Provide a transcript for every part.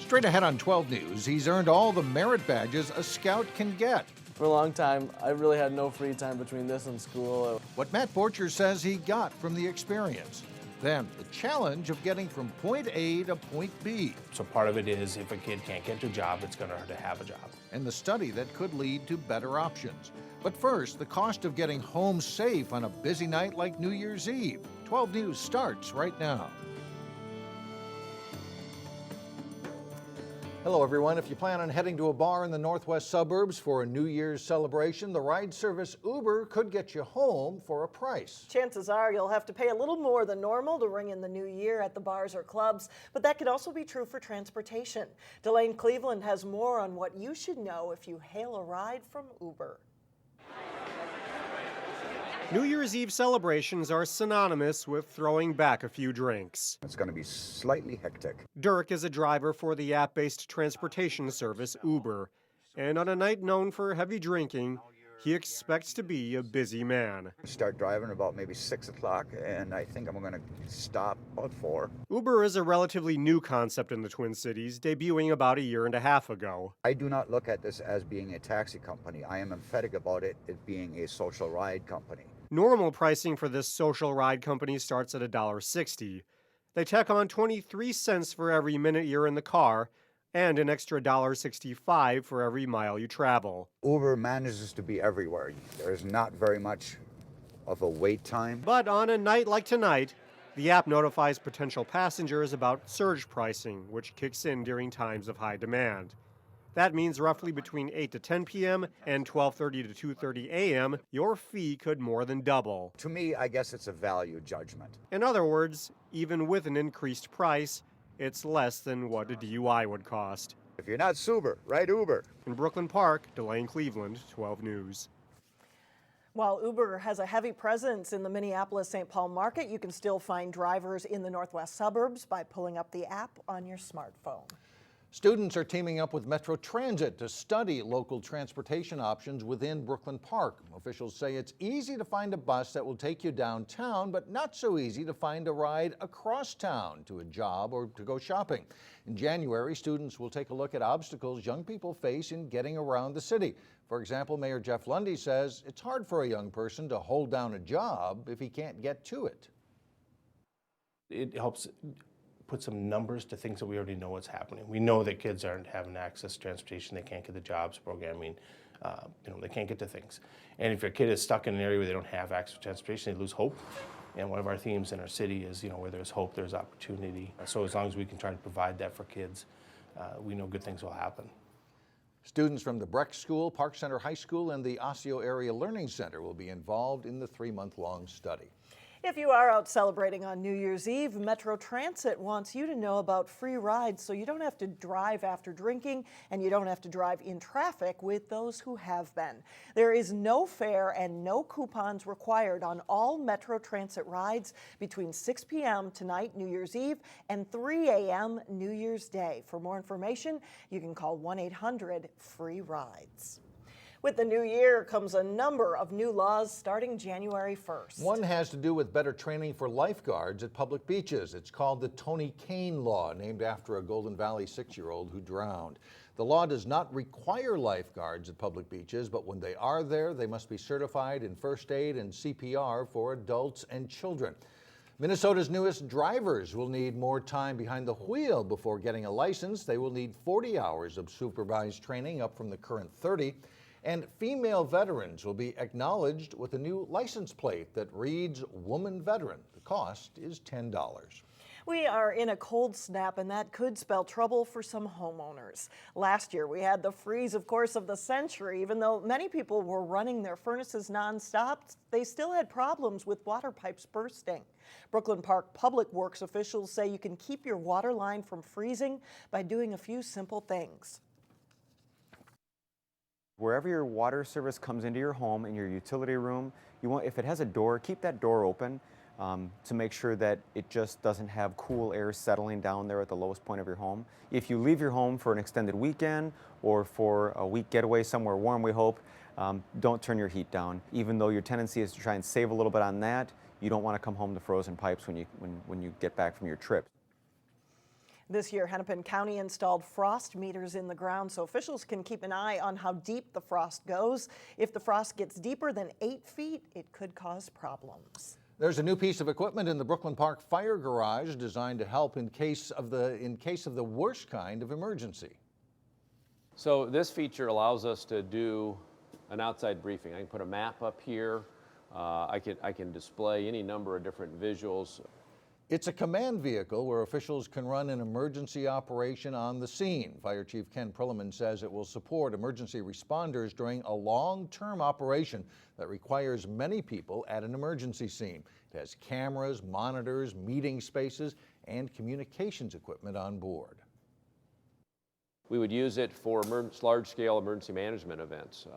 Straight ahead on 12 News, he's earned all the merit badges a scout can get. For a long time, I really had no free time between this and school. What Matt Borcher says he got from the experience. Then the challenge of getting from point A to point B. So part of it is if a kid can't get a job, it's going to hurt to have a job. And the study that could lead to better options. But first, the cost of getting home safe on a busy night like New Year's Eve. 12 News starts right now. Hello, everyone. If you plan on heading to a bar in the northwest suburbs for a New Year's celebration, the ride service Uber could get you home for a price. Chances are you'll have to pay a little more than normal to ring in the new year at the bars or clubs, but that could also be true for transportation. Delane Cleveland has more on what you should know if you hail a ride from Uber. New Year's Eve celebrations are synonymous with throwing back a few drinks. It's going to be slightly hectic. Dirk is a driver for the app-based transportation service Uber, and on a night known for heavy drinking, he expects to be a busy man. Start driving about maybe 6 o'clock, and I think I'm going to stop about 4. Uber is a relatively new concept in the Twin Cities, debuting about a year and a half ago. I do not look at this as being a taxi company. I am emphatic about it being a social ride company. Normal pricing for this social ride company starts at $1.60. They tack on 23 cents for every minute you're in the car and an extra $1.65 for every mile you travel. Uber manages to be everywhere. There's not very much of a wait time. But on a night like tonight, the app notifies potential passengers about surge pricing, which kicks in during times of high demand. That means roughly between 8 to 10 p.m. and 12:30 to 2:30 a.m., your fee could more than double. To me, I guess it's a value judgment. In other words, even with an increased price, it's less than what a DUI would cost. If you're not sober, ride Uber. In Brooklyn Park, Delane Cleveland, 12 News. While Uber has a heavy presence in the Minneapolis-St. Paul market, you can still find drivers in the northwest suburbs by pulling up the app on your smartphone. Students are teaming up with Metro Transit to study local transportation options within Brooklyn Park. Officials say it's easy to find a bus that will take you downtown, but not so easy to find a ride across town to a job or to go shopping. In January, students will take a look at obstacles young people face in getting around the city. For example, Mayor Jeff Lundy says it's hard for a young person to hold down a job if he can't get to it. It helps put some numbers to things that we already know what's happening. We know that kids aren't having access to transportation, they can't get the jobs, programming, they can't get to things. And if your kid is stuck in an area where they don't have access to transportation, they lose hope. And one of our themes in our city is, where there's hope, there's opportunity. So as long as we can try to provide that for kids, we know good things will happen. Students from the Breck School, Park Center High School, and the Osseo Area Learning Center will be involved in the 3-month-long study. If you are out celebrating on New Year's Eve, Metro Transit wants you to know about free rides so you don't have to drive after drinking and you don't have to drive in traffic with those who have been. There is no fare and no coupons required on all Metro Transit rides between 6 p.m. tonight, New Year's Eve, and 3 a.m. New Year's Day. For more information, you can call 1-800-FREE-RIDES. With the new year comes a number of new laws starting January 1st. One has to do with better training for lifeguards at public beaches. It's called the Tony Kane Law, named after a Golden Valley 6-year-old who drowned. The law does not require lifeguards at public beaches, but when they are there, they must be certified in first aid and CPR for adults and children. Minnesota's newest drivers will need more time behind the wheel before getting a license. They will need 40 hours of supervised training, up from the current 30. And female veterans will be acknowledged with a new license plate that reads Woman Veteran. The cost is $10. We are in a cold snap, and that could spell trouble for some homeowners. Last year, we had the freeze, of course, of the century. Even though many people were running their furnaces nonstop, they still had problems with water pipes bursting. Brooklyn Park Public Works officials say you can keep your water line from freezing by doing a few simple things. Wherever your water service comes into your home, in your utility room, if it has a door, keep that door open to make sure that it just doesn't have cool air settling down there at the lowest point of your home. If you leave your home for an extended weekend or for a week getaway somewhere warm, we hope, don't turn your heat down. Even though your tendency is to try and save a little bit on that, you don't want to come home to frozen pipes when you get back from your trip. This year, Hennepin County installed frost meters in the ground so officials can keep an eye on how deep the frost goes. If the frost gets deeper than 8 feet, it could cause problems. There's a new piece of equipment in the Brooklyn Park fire garage designed to help in case of the worst kind of emergency. So this feature allows us to do an outside briefing. I can put a map up here. I can display any number of different visuals. It's a command vehicle where officials can run an emergency operation on the scene. Fire Chief Ken Perlman says it will support emergency responders during a long-term operation that requires many people at an emergency scene. It has cameras, monitors, meeting spaces, and communications equipment on board. We would use it for large-scale emergency management events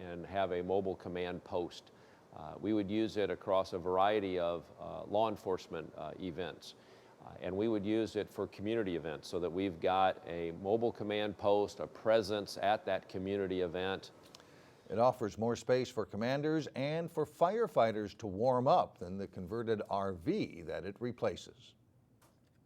and have a mobile command post. We would use it across a variety of law enforcement events. And we would use it for community events so that we've got a mobile command post, a presence at that community event. It offers more space for commanders and for firefighters to warm up than the converted RV that it replaces.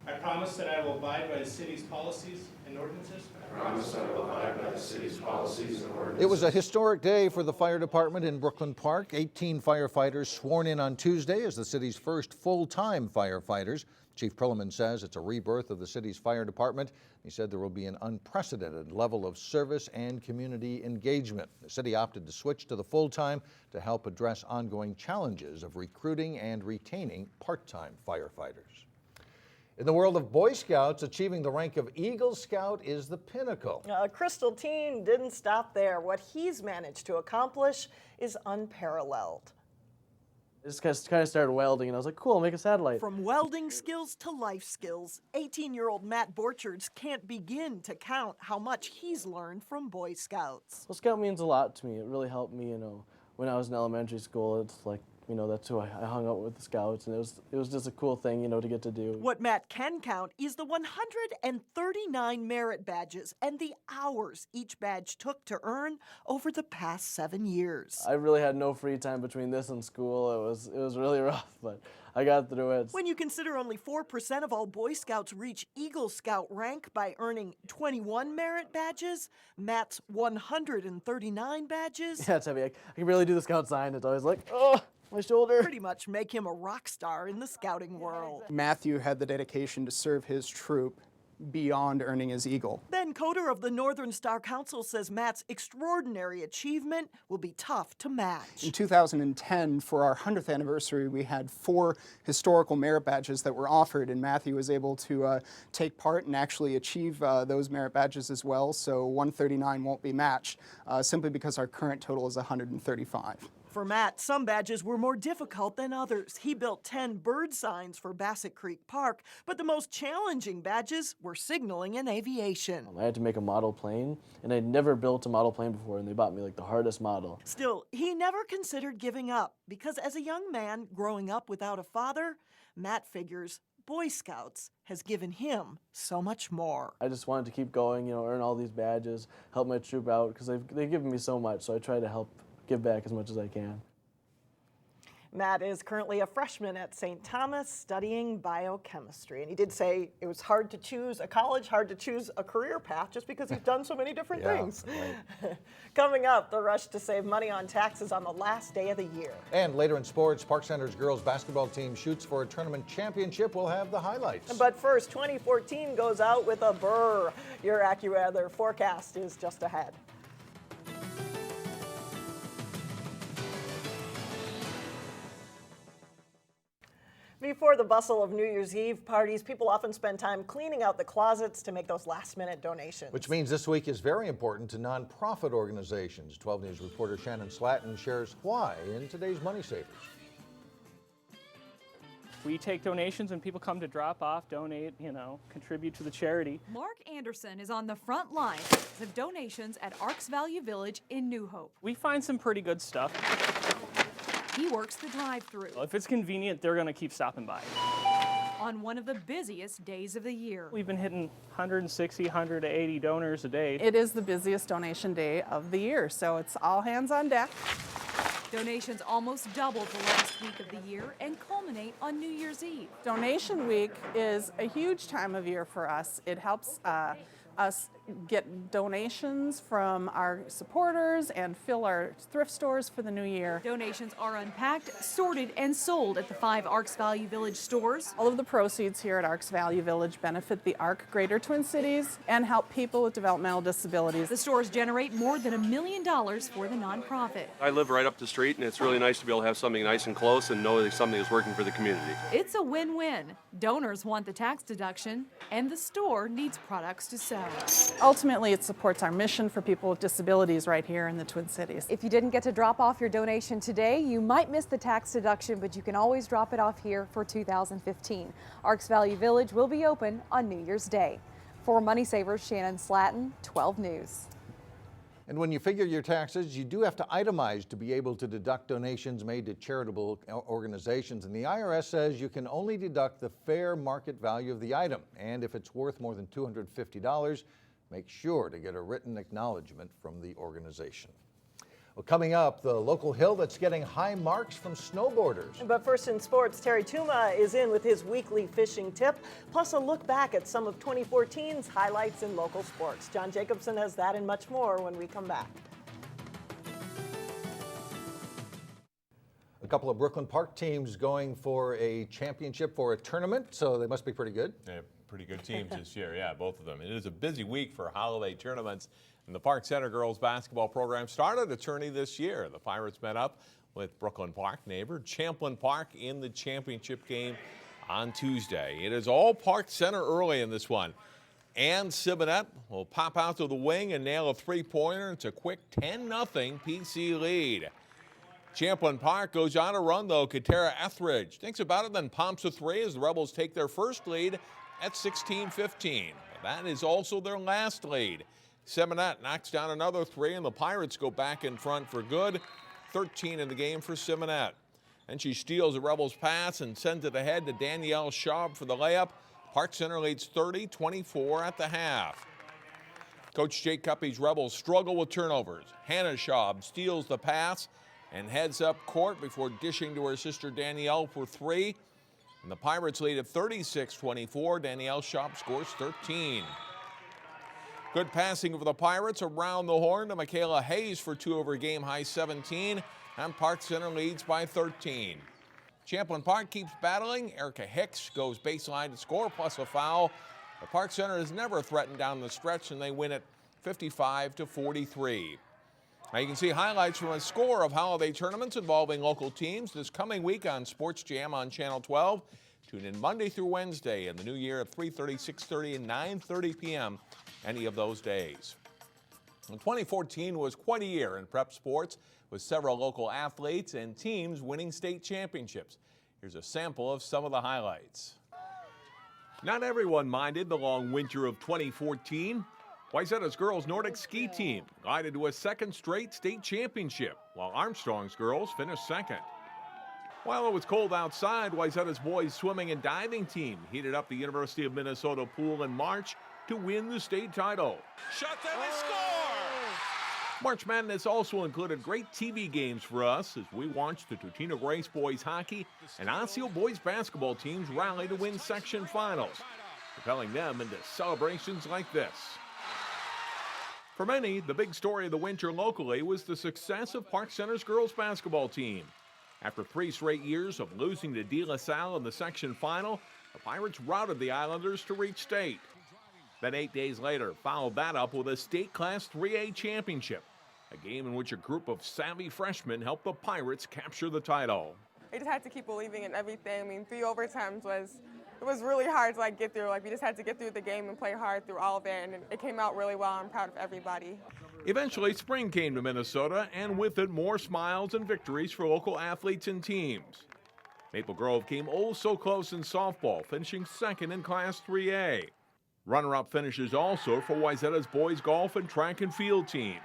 I promise that I will abide by the city's policies and ordinances. I promise I will abide by the city's policies and ordinances. It was a historic day for the fire department in Brooklyn Park. 18 firefighters sworn in on Tuesday as the city's first full-time firefighters. Chief Perlman says it's a rebirth of the city's fire department. He said there will be an unprecedented level of service and community engagement. The city opted to switch to the full-time to help address ongoing challenges of recruiting and retaining part-time firefighters. In the world of Boy Scouts, achieving the rank of Eagle Scout is the pinnacle. Crystal Teen didn't stop there. What he's managed to accomplish is unparalleled. I just kind of started welding, and I was like, cool, I'll make a satellite. From welding skills to life skills, 18-year-old Matt Borchards can't begin to count how much he's learned from Boy Scouts. Well, Scout means a lot to me. It really helped me, when I was in elementary school. It's like, that's who I hung out with, the Scouts, and it was just a cool thing, to get to do. What Matt can count is the 139 merit badges and the hours each badge took to earn over the past 7 years. I really had no free time between this and school. It was really rough, but I got through it. When you consider only 4% of all Boy Scouts reach Eagle Scout rank by earning 21 merit badges, Matt's 139 badges Yeah, it's heavy. I can barely do the Scout sign. It's always like, oh, my shoulder. pretty much make him a rock star in the scouting world. Matthew had the dedication to serve his troop beyond earning his Eagle. Ben Coder of the Northern Star Council says Matt's extraordinary achievement will be tough to match. In 2010, for our 100th anniversary, we had 4 historical merit badges that were offered, and Matthew was able to take part and actually achieve those merit badges as well, so 139 won't be matched, simply because our current total is 135. For Matt, some badges were more difficult than others. He built 10 bird signs for Bassett Creek Park, but the most challenging badges were signaling and aviation. I had to make a model plane, and I'd never built a model plane before, and they bought me the hardest model. Still, he never considered giving up, because as a young man growing up without a father, Matt figures Boy Scouts has given him so much more. I just wanted to keep going, earn all these badges, help my troop out, because they've given me so much, so I try to give back as much as I can. Matt is currently a freshman at St. Thomas studying biochemistry. And he did say it was hard to choose a college, hard to choose a career path just because he's done so many different things. Right. Coming up, the rush to save money on taxes on the last day of the year. And later in sports, Park Center's girls basketball team shoots for a tournament championship. We'll have the highlights. But first, 2014 goes out with a burr. Your AccuWeather forecast is just ahead. Before the bustle of New Year's Eve parties, people often spend time cleaning out the closets to make those last-minute donations. Which means this week is very important to nonprofit organizations. 12 News reporter Shannon Slatton shares why in today's Money Savers. We take donations and people come to drop off, donate, contribute to the charity. Mark Anderson is on the front lines of donations at Arcs Value Village in New Hope. We find some pretty good stuff. He works the drive-through. If it's convenient, they're going to keep stopping by. On one of the busiest days of the year. We've been hitting 160, 180 donors a day. It is the busiest donation day of the year, so it's all hands on deck. Donations almost doubled the last week of the year and culminate on New Year's Eve. Donation week is a huge time of year for us. It helps us get donations from our supporters and fill our thrift stores for the new year. Donations are unpacked, sorted, and sold at the 5 Arcs Value Village stores. All of the proceeds here at Arcs Value Village benefit the ARC Greater Twin Cities and help people with developmental disabilities. The stores generate more than $1 million for the nonprofit. I live right up the street, and it's really nice to be able to have something nice and close and know that something is working for the community. It's a win-win. Donors want the tax deduction, and the store needs products to sell. Ultimately, it supports our mission for people with disabilities right here in the Twin Cities. If you didn't get to drop off your donation today, you might miss the tax deduction, but you can always drop it off here for 2015. Arcs Value Village will be open on New Year's Day. For Money Savers, Shannon Slatton, 12 News. And when you figure your taxes, you do have to itemize to be able to deduct donations made to charitable organizations. And the IRS says you can only deduct the fair market value of the item. And if it's worth more than $250, make sure to get a written acknowledgement from the organization. Well, coming up, the local hill that's getting high marks from snowboarders. But first in sports, Terry Tuma is in with his weekly fishing tip, plus a look back at some of 2014's highlights in local sports. John Jacobson has that and much more when we come back. A couple of Brooklyn Park teams going for a championship for a tournament, so they must be pretty good. Yeah, pretty good teams this year, yeah, both of them. It is a busy week for holiday tournaments. And the Park Center girls basketball program started a tourney this year. The Pirates met up with Brooklyn Park neighbor Champlin Park in the championship game on Tuesday. It is all Park Center early in this one. And Simonet will pop out to the wing and nail a three-pointer. It's a quick 10-0 PC lead. Champlin Park goes on a run, though. Katera Etheridge thinks about it, then pumps a three as the Rebels take their first lead at 16-15. That is also their last lead. Simonet knocks down another three, and the Pirates go back in front for good. 13 in the game for Simonet. And she steals the Rebels' pass and sends it ahead to Danielle Schaub for the layup. Park Center leads 30-24 at the half. Coach Jake Cuppy's Rebels struggle with turnovers. Hannah Schaub steals the pass and heads up court before dishing to her sister Danielle for three. And the Pirates lead at 36-24. Danielle Schaub scores 13. Good passing for the Pirates around the horn to Michaela Hayes for two over game-high 17, and Park Center leads by 13. Champlin Park keeps battling. Erica Hicks goes baseline to score, plus a foul. The Park Center has never threatened down the stretch, and they win it 55-43. Now you can see highlights from a score of holiday tournaments involving local teams this coming week on Sports Jam on Channel 12. Tune in Monday through Wednesday in the new year at 3:30, 6:30, and 9:30 p.m. any of those days. And 2014 was quite a year in prep sports, with several local athletes and teams winning state championships. Here's a sample of some of the highlights. Not everyone minded the long winter of 2014. Wayzata's girls Nordic ski team glided to a second straight state championship, while Armstrong's girls finished second. While it was cold outside, Wayzata's boys swimming and diving team heated up the University of Minnesota pool in March to win the state title. Shot down and score! March Madness also included great TV games for us as we watched the Tutina Grace boys hockey and Osseo boys basketball teams rally to win section finals, propelling them into celebrations like this. For many, the big story of the winter locally was the success of Park Center's girls basketball team. After 3 straight years of losing to De La Salle in the section final, the Pirates routed the Islanders to reach state. Then 8 days later, followed that up with a state Class 3A championship, a game in which a group of savvy freshmen helped the Pirates capture the title. I just had to keep believing in everything. I mean, 3 overtimes was really hard to get through. We just had to get through the game and play hard through all of it, and it came out really well. I'm proud of everybody. Eventually, spring came to Minnesota, and with it, more smiles and victories for local athletes and teams. Maple Grove came oh so close in softball, finishing second in Class 3A. Runner-up finishes also for Wayzata's boys golf and track and field teams.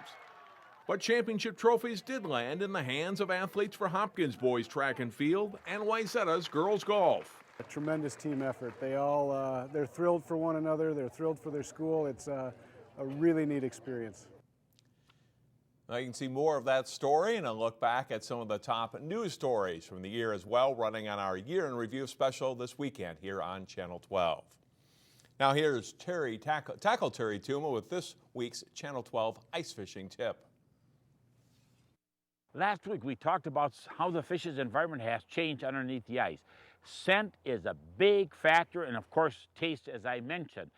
But championship trophies did land in the hands of athletes for Hopkins boys track and field and Wayzata's girls golf. A tremendous team effort. They're thrilled for one another. They're thrilled for their school. It's a really neat experience. Now you can see more of that story and a look back at some of the top news stories from the year as well, running on our Year in Review special this weekend here on Channel 12. Now here's Tackle Terry Tuma with this week's Channel 12 ice fishing tip. Last week we talked about how the fish's environment has changed underneath the ice. Scent is a big factor, and of course taste, as I mentioned.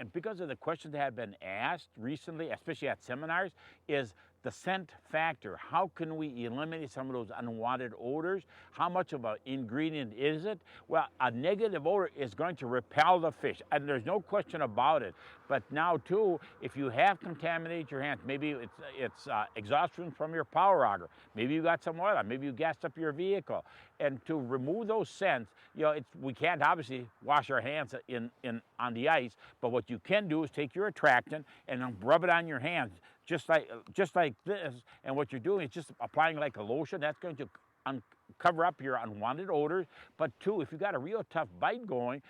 And because of the questions that have been asked recently, especially at seminars, is the scent factor. How can we eliminate some of those unwanted odors? How much of an ingredient is it? Well, a negative odor is going to repel the fish, and there's no question about it. But now, too, if you have contaminated your hands, maybe it's exhaust fumes from your power auger, maybe you got some oil, maybe you gassed up your vehicle. And to remove those scents, we can't obviously wash our hands on the ice, but what you can do is take your attractant and then rub it on your hands, just like this, and what you're doing is just applying like a lotion. That's going to cover up your unwanted odors. But too, if you got a real tough bite going,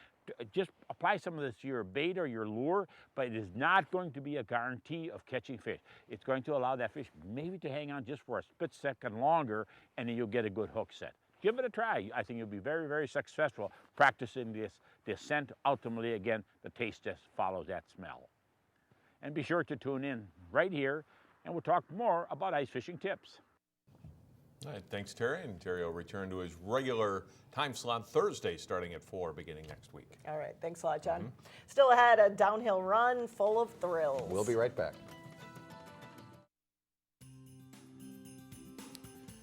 just apply some of this to your bait or your lure, but it is not going to be a guarantee of catching fish. It's going to allow that fish maybe to hang on just for a split second longer, and then you'll get a good hook set. Give it a try. I think you'll be very, very successful practicing this scent. Ultimately, again, the taste just follows that smell. And be sure to tune in right here, and we'll talk more about ice fishing tips. All right, thanks, Terry. And Terry will return to his regular time slot Thursday, starting at 4, beginning next week. All right, thanks a lot, John. Still ahead, a downhill run full of thrills. We'll be right back.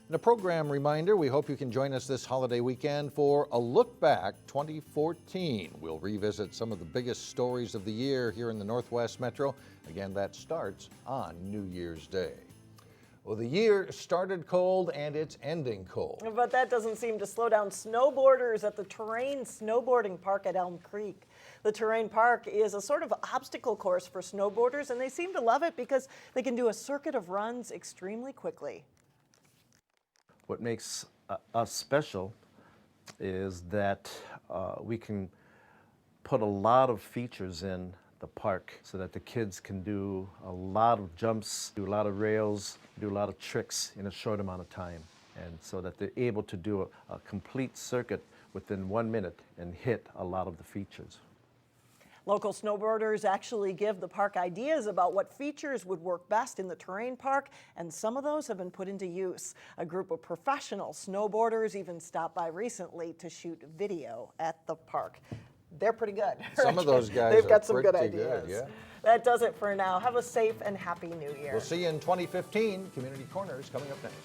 And a program reminder, we hope you can join us this holiday weekend for a Look Back 2014. We'll revisit some of the biggest stories of the year here in the Northwest Metro. Again, that starts on New Year's Day. Well, the year started cold and it's ending cold. But that doesn't seem to slow down snowboarders at the Terrain Snowboarding Park at Elm Creek. The Terrain Park is a sort of obstacle course for snowboarders, and they seem to love it because they can do a circuit of runs extremely quickly. What makes us special is that we can put a lot of features in the park so that the kids can do a lot of jumps, do a lot of rails, do a lot of tricks in a short amount of time. And so that they're able to do a complete circuit within 1 minute and hit a lot of the features. Local snowboarders actually give the park ideas about what features would work best in the Terrain Park, and some of those have been put into use. A group of professional snowboarders even stopped by recently to shoot video at the park. They're pretty good. Some of those guys They've got are some good pretty ideas. good, yeah. That does it for now. Have a safe and happy New Year. We'll see you in 2015. Community Corner is coming up next.